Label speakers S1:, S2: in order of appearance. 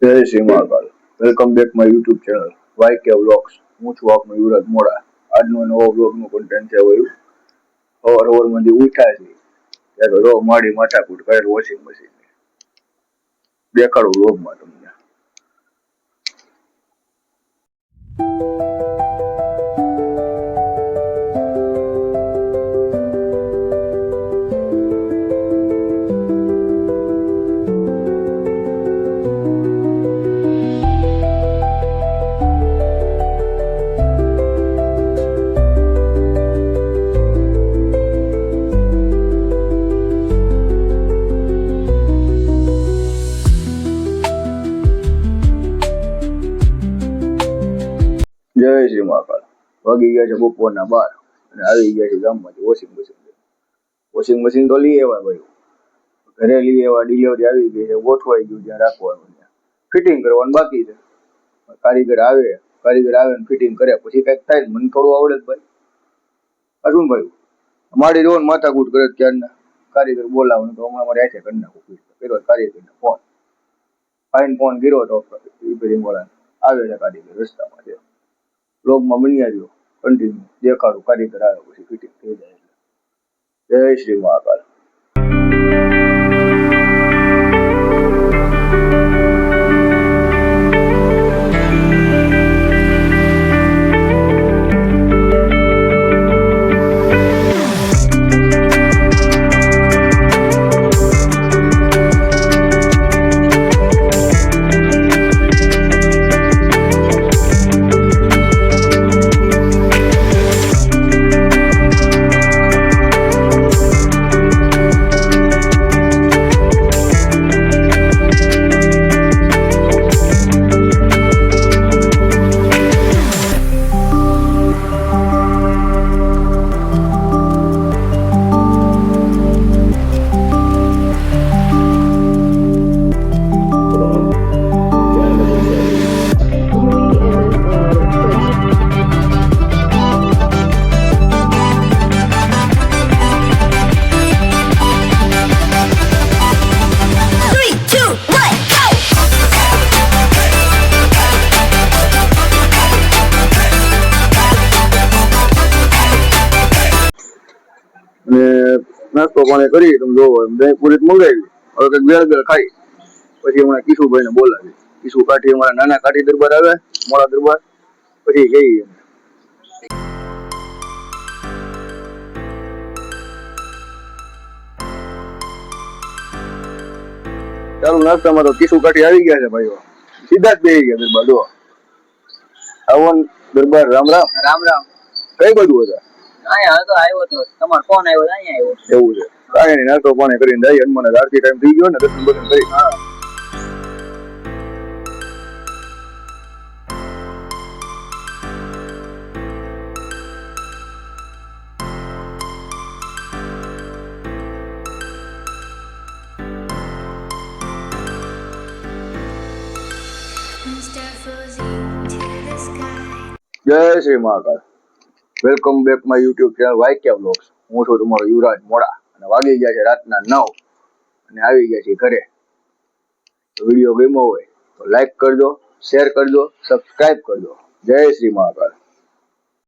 S1: જય Shri Mahakal. Welcome back my YouTube channel YK vlogs. હું છું આપનો યુવરાજ મોડા. આજનો નવો વ્લોગનું કન્ટેન્ટ છે એવું સવારમાંથી ઉઠ્યા છે ત્યારે રો માડી માથાકૂટ કરે વોશિંગ મશીન દેખાડું વ્લોગમાં તમને. જય શ્રી મહાકાલ. વાગી ગયા છે બપોરના 12 અને આવી ગયા છે ગામમાંથી વોશિંગ મશીન તો લઈ આવ્યા ભાઈ. ઘરે લઈ આવ્યા, ડિલિવરી આવી ગઈ છે, ગોઠવાઈ ગયું જ્યાં રાખવાનું ત્યાં ફિટિંગ કરવાનું બાકી છે. કારીગર આવે ને ફિટિંગ કરે પછી કઈક થાય. મને થોડું આવડે જ ભાઈ. શું ભાઈ મારી રોન માથાકૂટ કરે ક્યારના કારીગર બોલાવવાનું તો હમણાં મારે હાથે કરી નાખું. કર્યો કારીગરને ફોન કર્યો તો રિપેરિંગ વાળાને આવે છે કારીગર રસ્તામાં છે. બ્લોગમાં બન્યા રહ્યો કન્ટિન્યુ દેખાડું કારીગર આવે પછી ફિટિંગ થઈ જાય. જય શ્રી મહાકાલ. નાસ્તો પાણી કરી તમે જોવો દહીં પૂરી મંગાવી. હવે કંઈક બેળ ખાઈ પછી હમણાં કિશુભાઈ ને બોલાવી. કિશુ કાઠી અમારા નાના કાઠી દરબાર આવે, મોડા દરબાર, પછી જઈએ. ચાલો નાસ્તામાં તો કિશુ કાઠી આવી ગયા છે ભાઈઓ. સીધા જ બેસી ગયા દરબાર. જો આવો દરબાર. રામ રામ. રામ રામ. કઈ બાજુ હતા? અહીંયા હતો, આવ્યો હતો, તમારો ફોન આવ્યો, અહીંયા આવ્યો. એવું છે. કાંઈ નહીં, નાસ્તો પાણી કરીને જઈએ. હનુમાન આરતી ટાઈમ થઈ ગયો ને, દર્શન બર્શન કરી. હા. જય Shri Mahakal. Welcome back my YouTube channel YK vlogs. હું છું તમારો યુવરાજ મોડા અને વાગી ગયા છે રાતના 9 અને આવી ગયા છે ઘરે. વિડીયો ગમ્યો હોય તો લાઈક કરજો, શેર કરજો, સબસ્ક્રાઇબ કરજો. જય શ્રી મહાકાલ.